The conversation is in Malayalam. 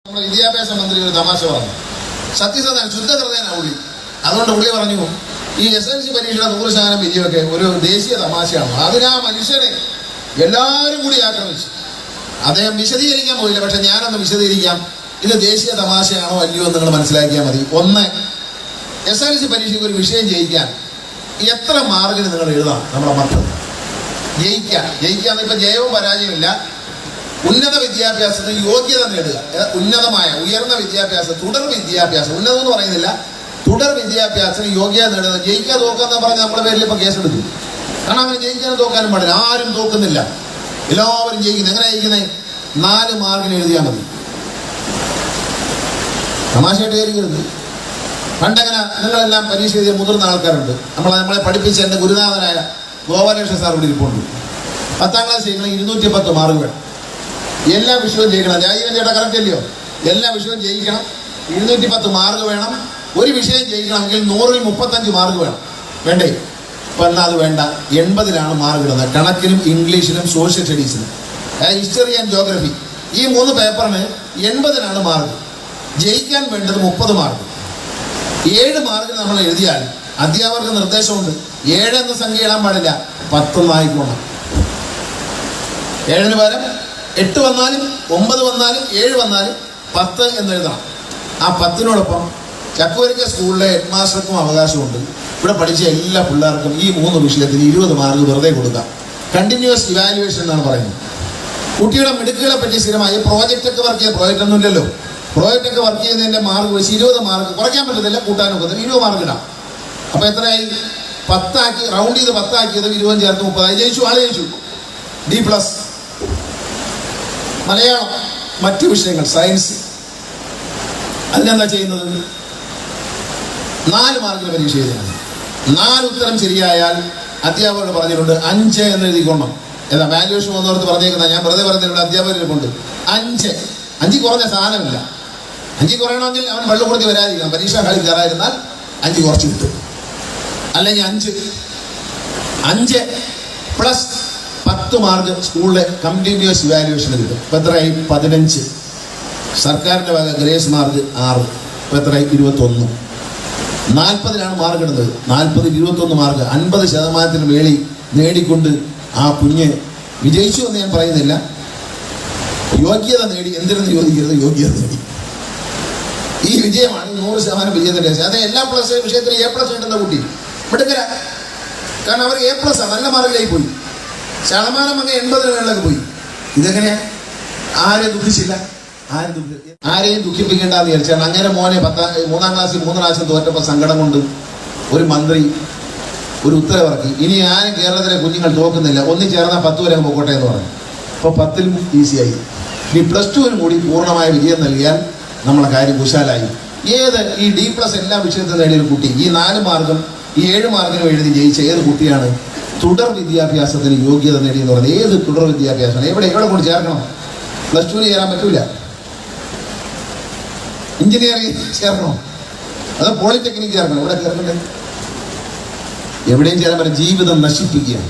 നമ്മുടെ വിദ്യാഭ്യാസ മന്ത്രി ഒരു തമാശ പറഞ്ഞു. സത്യസന്ധ ശുദ്ധഹൃദയനാണ് പുള്ളി. അതുകൊണ്ട് പുള്ളി പറഞ്ഞു, ഈ SLC പരീക്ഷയുടെ 100% വിജയമൊക്കെ ഒരു ദേശീയ തമാശയാണ്. അതിനാ മനുഷ്യനെ എല്ലാവരും കൂടി ആക്രമിച്ചു. അദ്ദേഹം വിശദീകരിക്കാൻ പോയില്ല. പക്ഷെ ഞാനൊന്ന് വിശദീകരിക്കാം. ഇത് ദേശീയ തമാശയാണോ അല്ലയോ എന്ന് നിങ്ങൾ മനസ്സിലാക്കിയാൽ മതി. ഒന്ന്, SLC പരീക്ഷയ്ക്ക് ഒരു വിഷയം ജയിക്കാൻ എത്ര മാർക്കിന് നിങ്ങൾ എഴുതാം? നമ്മുടെ മക്കൾ ജയിക്കാന്ന് ഇപ്പൊ ജയവും പരാജയമില്ല. ഉന്നത വിദ്യാഭ്യാസത്തിന് യോഗ്യത നേടുക, ഉന്നതമായ ഉയർന്ന വിദ്യാഭ്യാസം, തുടർ വിദ്യാഭ്യാസം, ഉന്നതം എന്ന് പറയുന്നില്ല, തുടർ വിദ്യാഭ്യാസത്തിന് യോഗ്യത നേടുക. ജയിക്കാൻ തോക്കാന്ന് പറഞ്ഞാൽ നമ്മുടെ പേരിൽ ഇപ്പൊ കേസെടുക്കും. കാരണം അങ്ങനെ ജയിക്കാനും തോക്കാനും പാടില്ല. ആരും തോക്കുന്നില്ല, എല്ലാവരും ജയിക്കുന്നു. എങ്ങനെ ജയിക്കുന്നേ? 4 മാർക്കിന് എഴുതിയാൽ മതി. തമാശയായിട്ട് കയറിക്കരുത്. പണ്ടങ്ങനെ നിങ്ങളെല്ലാം പരീക്ഷ എഴുതിയ മുതിർന്ന ആൾക്കാരുണ്ട്. നമ്മളെ പഠിപ്പിച്ച എൻ്റെ ഗുരുനാഥനായ ഗോപാലകൃഷ്ണ സാർ ഇവിടെ ഇരിപ്പുണ്ട്. 10ാം ക്ലാസ് ജയിക്കണം, 210 മാർക്ക് വേണം. എല്ലാ വിഷയവും ജയിക്കണം. രാജീവൻ ചേട്ടാ കറക്റ്റ് അല്ലയോ? എല്ലാ വിഷയവും ജയിക്കണം, 210 മാർക്ക് വേണം. ഒരു വിഷയം ജയിക്കണമെങ്കിൽ 100ൽ 35 മാർക്ക് വേണം. വേണ്ടേ? ഇപ്പം എന്നാൽ അത് വേണ്ട. 80ലാണ് മാർക്ക് ഇടുന്നത്. കണക്കിനും ഇംഗ്ലീഷിനും സോഷ്യൽ സ്റ്റഡീസിനും, ഹിസ്റ്ററി ആൻഡ് ജോഗ്രഫി, ഈ 3 പേപ്പറിന് 80ലാണ് മാർക്ക്. ജയിക്കാൻ വേണ്ടത് 30 മാർക്ക്. 7 മാർക്കിന് നമ്മൾ എഴുതിയാൽ അധ്യാപകർക്ക് നിർദ്ദേശമുണ്ട്, 7 എന്ന സംഖ്യ എഴുതാൻ പാടില്ല, 10 ആയിക്കോണം. 7ന് പകരം 8 വന്നാലും 9 വന്നാലും 7 വന്നാലും 10 എന്ന് എഴുതണം. ആ 10നോടൊപ്പം ചക്കുവരയ്ക്ക സ്കൂളിലെ ഹെഡ് മാസ്റ്റർക്കും അവകാശമുണ്ട് ഇവിടെ പഠിച്ച എല്ലാ പിള്ളേർക്കും ഈ 3 വിഷയത്തിൽ 20 മാർക്ക് വെറുതെ കൊടുക്കാം. കണ്ടിന്യൂസ് ഇവാലുവേഷൻ എന്നാണ് പറയുന്നത്. കുട്ടിയുടെ മിടുക്കുകളെ പറ്റി സ്ഥിരമായി പ്രോജക്റ്റൊക്കെ വർക്ക് ചെയ്ത്, പ്രോജക്റ്റ് ഒന്നും ഇല്ലല്ലോ, പ്രോജക്റ്റൊക്കെ വർക്ക് ചെയ്യുന്നതിൻ്റെ മാർക്ക് വെച്ച് 20 മാർക്ക് കുറയ്ക്കാൻ പറ്റത്തില്ല, കൂട്ടാനൊക്കെ 20 മാർക്ക് ഇടാം. അപ്പോൾ എത്രയായി? 10 ആക്കി, റൗണ്ട് ചെയ്ത് 10 ആക്കിയത് 20 ചേർത്ത് 30 ജയിച്ചു. ആള് ജയിച്ചു. D+. മലയാളം, മറ്റു വിഷയങ്ങൾ, സയൻസ്, അതിനെന്താ ചെയ്യുന്നത്? 4 മാർക്കിന് പരീക്ഷ എഴുതുന്നത്. 4 ഉത്തരം ശരിയായാൽ അധ്യാപകരോട് പറഞ്ഞിട്ടുണ്ട് 5 എന്ന് എഴുതിക്കൊള്ളണം. ഏതാ വാല്യൂഷൻ വന്നോർത്ത് പറഞ്ഞേക്കുന്ന, ഞാൻ വെറുതെ പറഞ്ഞിട്ടുണ്ട്. അധ്യാപകരെ കൊണ്ട് 5 കുറഞ്ഞ സാധനമില്ല. 5 കുറയണമെങ്കിൽ അവൻ വെള്ളം കൊടുത്ത് വരാതിരിക്കണം. പരീക്ഷാ കളി കയറാതിരുന്നാൽ 5 കുറച്ച് കിട്ടും. അല്ലെങ്കിൽ 5 പ്ലസ് 10 മാർക്ക് സ്കൂളിലെ കണ്ടിന്യൂസ് ഇവാലുവേഷന് കിട്ടും. ഇപ്പം എത്രയായി? 15. സർക്കാരിൻ്റെ വക ഗ്രേസ് മാർക്ക് 6. ഇപ്പം എത്രയായി? 21. 40ലാണ് മാർക്ക് ഇടുന്നത്. 40ൽ 21 മാർക്ക്, 50% മേളിൽ നേടിക്കൊണ്ട് ആ കുഞ്ഞ് വിജയിച്ചു എന്ന് ഞാൻ പറയുന്നില്ല, യോഗ്യത നേടി. എന്തിനെന്ന് ചോദിക്കരുത്, യോഗ്യത നേടി. ഈ വിജയമാണ് 100% വിജയത്തിൻ്റെ. അത് എല്ലാ വിഷയത്തിലും A+ കിട്ടുന്ന കുട്ടി മിടുക്കര. കാരണം അവർ A+ നല്ല മാർക്കിലായി പോയി. ശതമാനം അങ്ങ് 80ന് മേളിലൊക്കെ പോയി. ഇതെങ്ങനെയാ? ആരെയും ദുഃഖിച്ചില്ല, ആരെയും ദുഃഖിപ്പിക്കേണ്ടെന്ന് വിചാരിച്ചാണ്. അങ്ങനെ മോനെ 3ാം ക്ലാസ്സിൽ 3 പ്രാവശ്യം തോറ്റപ്പോൾ സങ്കടം കൊണ്ട് ഒരു മന്ത്രി ഒരു ഉത്തരവിറക്കി, ഇനി ആരും കേരളത്തിലെ കുഞ്ഞുങ്ങൾ തോക്കുന്നില്ല, ഒന്നും ചേർന്നാൽ 10 വരെ പോകട്ടെ എന്ന് പറഞ്ഞു. അപ്പോൾ 10ലും ഈസിയായി. ഇനി +2വിനും കൂടി പൂർണ്ണമായ വിജയം നൽകിയാൽ നമ്മളെ കാര്യം കുശാലായി. ഈ D+ എല്ലാ വിഷയത്തിലും നേടിയൊരു കുട്ടി ഈ 4 മാർക്കും ഈ 7 മാർക്കിനും എഴുതി ജയിച്ച ഏത് കുട്ടിയാണ് തുടർ വിദ്യാഭ്യാസത്തിന് യോഗ്യത നേടിയെന്ന് പറയുന്നത്? ഏത് തുടർ വിദ്യാഭ്യാസമാണ്? എവിടെ കൊണ്ട് ചേർക്കണം? +2ന് ചേരാൻ പറ്റൂല. എഞ്ചിനീയറിംഗ് ചേർക്കണോ? അതോ പോളിടെക്നിക് ചേർക്കണം? ഇവിടെ ചേർക്കണ്ടേ? എവിടെയും ചേരാൻ പറ്റും. ജീവിതം നശിപ്പിക്കുകയാണ്.